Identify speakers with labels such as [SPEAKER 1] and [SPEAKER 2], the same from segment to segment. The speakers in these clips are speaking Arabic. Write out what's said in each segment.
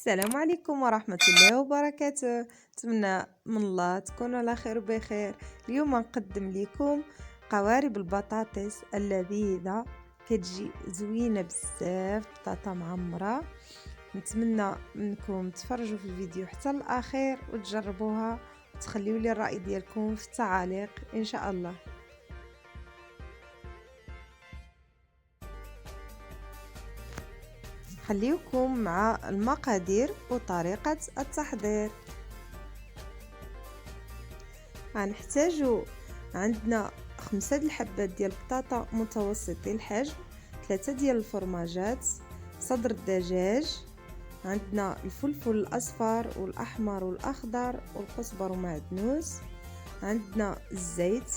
[SPEAKER 1] السلام عليكم ورحمة الله وبركاته. نتمنى من الله تكونوا على خير وبخير. اليوم نقدم لكم قوارب البطاطس اللذيذة، كتجي زوينة بزاف، بطاطا معمرة. نتمنى منكم تفرجوا في الفيديو حتى الاخير وتجربوها وتخليوا لي الرأي ديالكم في التعاليق ان شاء الله. خليكم مع المقادير وطريقة التحضير. غنحتاجو عندنا 5 الحبات ديال البطاطا متوسطي الحجم، 3 ديال الفرماجات، صدر الدجاج، عندنا الفلفل الاصفر والاحمر والاخضر والكزبر ومعدنوس، عندنا الزيت،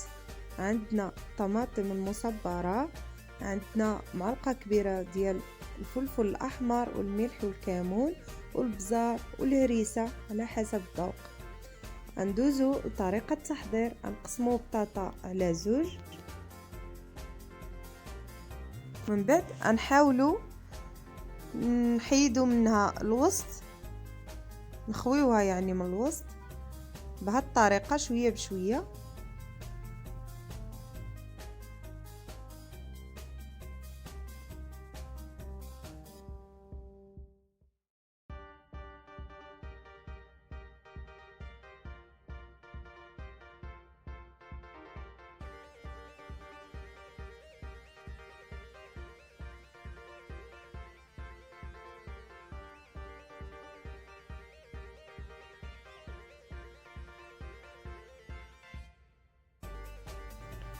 [SPEAKER 1] عندنا الطماطم المصبره، عندنا معلقه كبيره ديال الفلفل الاحمر والملح والكمون والبزار والهريسه على حسب الذوق. غندوزو لطريقه التحضير. غنقسمو البطاطا على زوج، من بعد غنحاولوا نحيدو منها الوسط، نخويوها يعني من الوسط بهذه الطريقه شويه بشويه.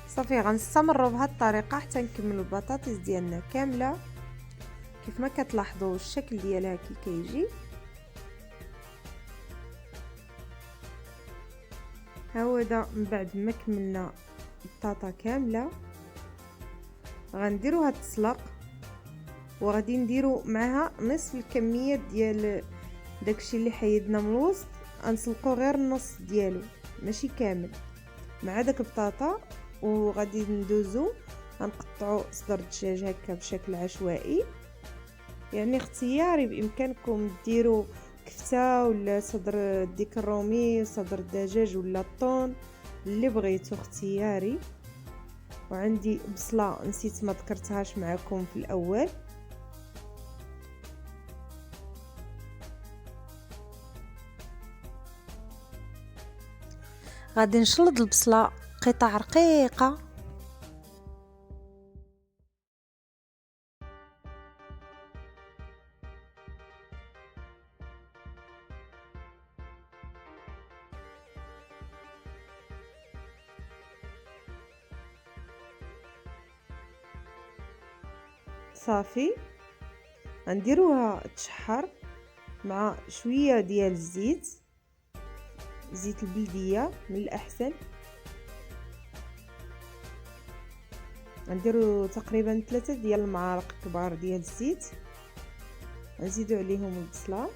[SPEAKER 1] صافي غنستمروا بهذه الطريقه حتى نكملوا البطاطس ديالنا كامله. كيف ما كتلاحظوا الشكل ديالها كي كيجي، ها هو دا. من بعد ما كملنا البطاطا كامله غنديروها تسلق، وغادي نديرو معها نصف الكميه ديال داكشي اللي حيدنا من الوسط. غنسلقو غير النص ديالو ماشي كامل مع داك البطاطا. وغادي ندوزو غنقطعو صدر الدجاج هكا بشكل عشوائي، يعني اختياري، بامكانكم ديروا كفته ولا صدر الديك الرومي، صدر الدجاج ولا الطون، اللي بغيتو اختياري. وعندي بصله نسيت ما ذكرتهاش معكم في الاول. غادي نشلض البصله قطع رقيقه، صافي غنديروها تشحر مع شويه ديال الزيت، زيت البلديه من الاحسن. غنديروا تقريبا 3 ديال المعالق كبار ديال الزيت، نزيدوا عليهم البصله،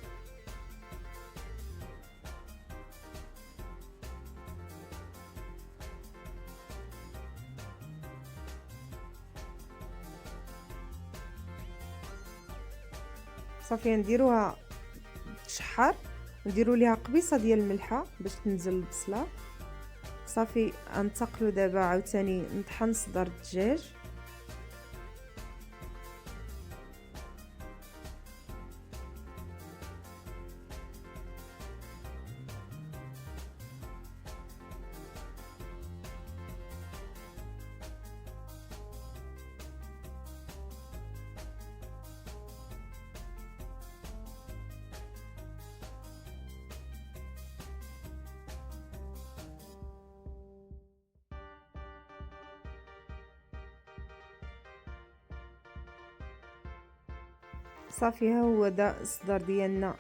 [SPEAKER 1] صافي نديروها تشحر. نديروا ليها قبيصه ديال الملحه باش تنزل البصله. صافي غنتقلوا دابا عاوتاني نطحن صدر الدجاج. صافي ها هو دا الصدر ديالنا.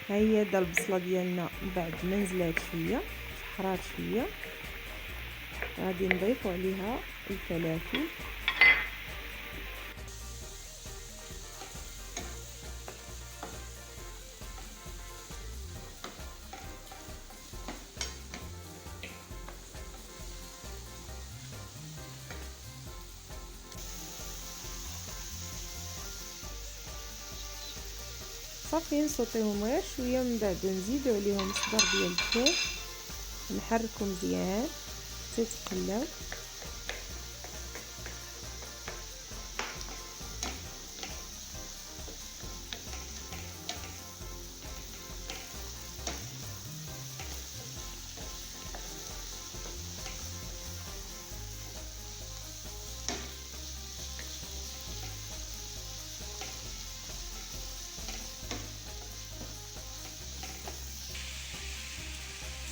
[SPEAKER 1] ها هي دا البصله ديالنا من بعد ما نزلات شويه، شحرات شويه، غادي نضيفوا عليها الفلافل. صافي نسوطيهم غير شويه، من بعد نزيدو عليهم صدر ديال الثوم، نحركو مزيان حتى يتقلاو.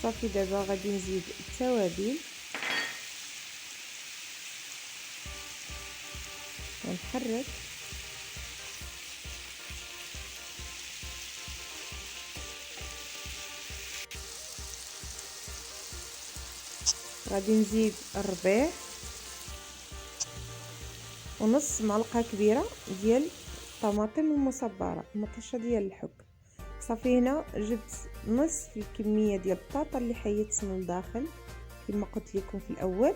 [SPEAKER 1] صافي دابا غادي نزيد التوابل ونحرك. غادي نزيد الربيع ونص معلقه كبيره ديال الطماطم المصبره، مطشه ديال الحك. صافي هنا جبت نصف الكميه ديال البطاطا اللي حيدتهم لداخل كما قلت لكم في الاول.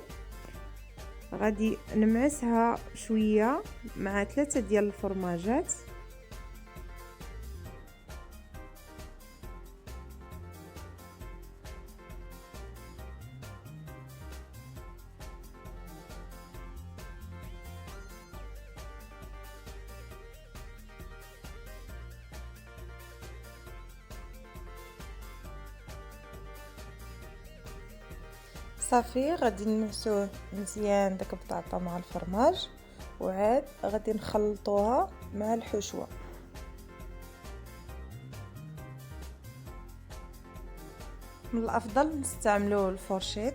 [SPEAKER 1] غادي نمعسها شويه مع 3 ديال الفرماجات. صافي غادي نمعسوه مزيان داك البطاطا مع الفرماج، وعاد غادي نخلطوها مع الحشوه. من الافضل نستعملوا الفورشيط.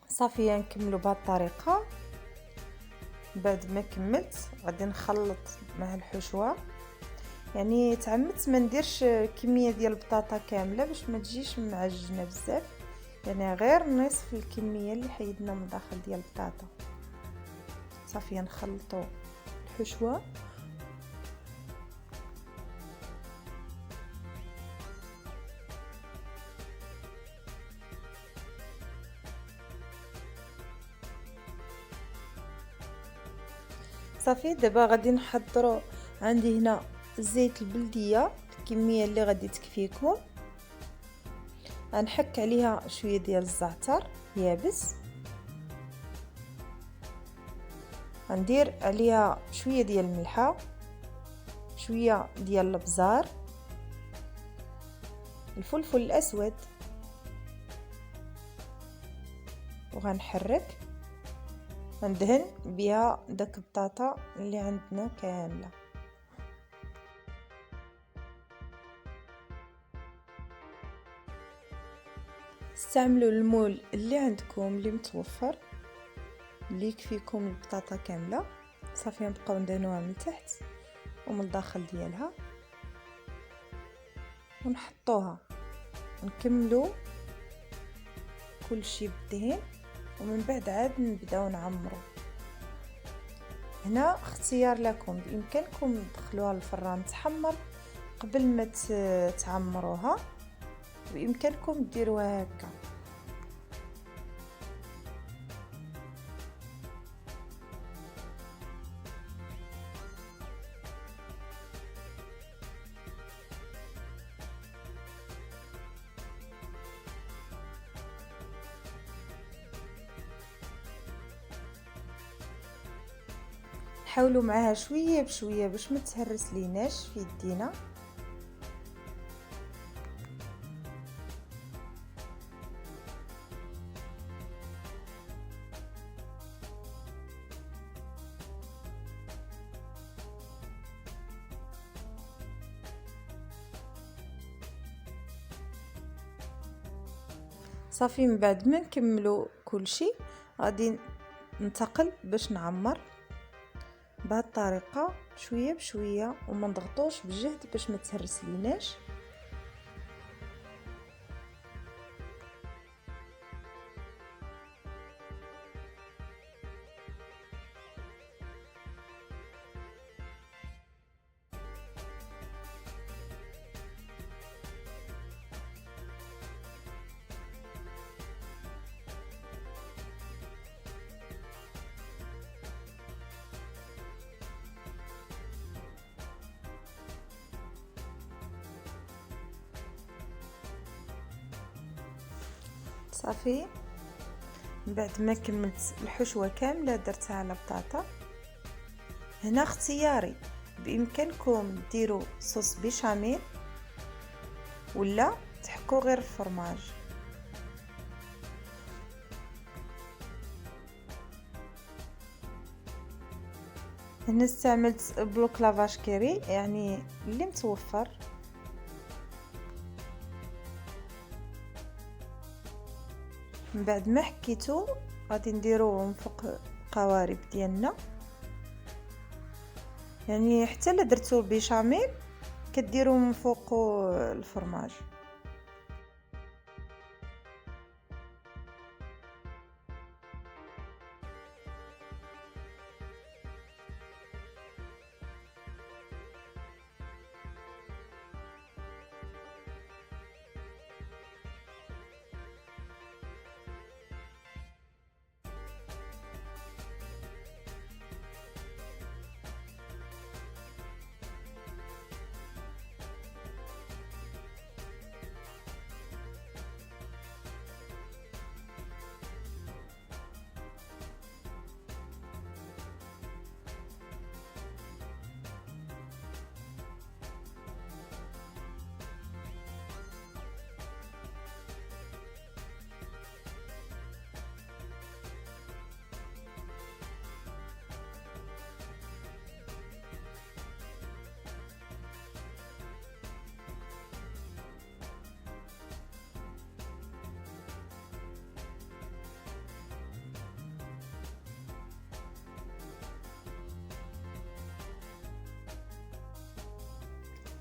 [SPEAKER 1] صافي نكملوا بهذه الطريقه. بعد ما كملت غادي نخلط مع الحشوه، يعني تعمدت ما نديرش كميه ديال البطاطا كامله باش ما تجيش معجنه بزاف، يعني غير نصف الكميه اللي حيدنا من داخل ديال البطاطا. صافي نخلطوا الحشوه صافي. دابا غادي نحضروا، عندي هنا زيت البلديه الكميه اللي غادي تكفيكم. غنحك عليها شويه ديال الزعتر يابس، غندير عليها شويه ديال الملحه، شويه ديال الابزار، الفلفل الاسود، وغنحرك ندهن بها داك البطاطا اللي عندنا كامله. استعملوا المول اللي عندكم اللي متوفر اللي يكفيكم البطاطا كامله. صافي نبقاو ندهنوها من تحت ومن الداخل ديالها ونحطوها، نكملوا كل شيء بالدهن، ومن بعد عاد نبداو نعمروا. هنا اختيار لكم، بامكانكم تدخلوها للفران تحمر قبل ما تعمروها، بامكانكم ديروها هكا. حاولوا معها شويه بشويه باش ما تهرس ليناش في يدينا. صافي من بعد ما نكملوا كل شيء غادي ننتقل باش نعمر. بهذه الطريقه شويه بشويه وما نضغطوش بجهد باش ما تهرس ليناش. صافي، من بعد ما كملت الحشوه كامله درتها على بطاطا. هنا اختياري، بامكانكم ديروا صوص بيشاميل ولا تحكوا غير الفرماج. هنا استعملت بلوك لافاش كيري يعني اللي متوفر. من بعد ما حكيتو غادي نديروه من فوق القوارب ديالنا، يعني حتى لا درتو بيشاميل كديروا من فوق الفرماج.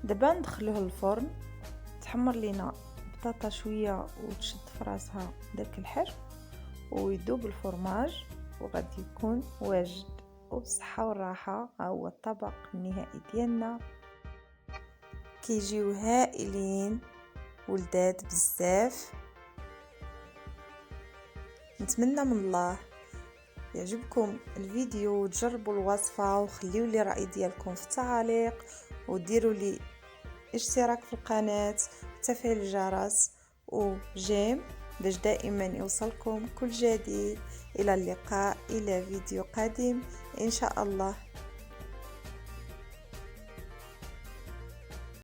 [SPEAKER 1] دابا ندخلوه للفرن تحمر لينا بطاطا شويه وتشد فراسها داك الحشو ويذوب الفرماج وغادي يكون واجد وبصحه والراحه. ها هو الطبق النهائي ديالنا، كيجيو هائلين ولذاذ بزاف. نتمنى من الله يعجبكم الفيديو وتجربوا الوصفه وخليوا لي الراي ديالكم في التعاليق وديروا لي اشتراك في القناه وتفعيل الجرس وجيم باش دائما يوصلكم كل جديد. الى اللقاء، الى فيديو قادم ان شاء الله.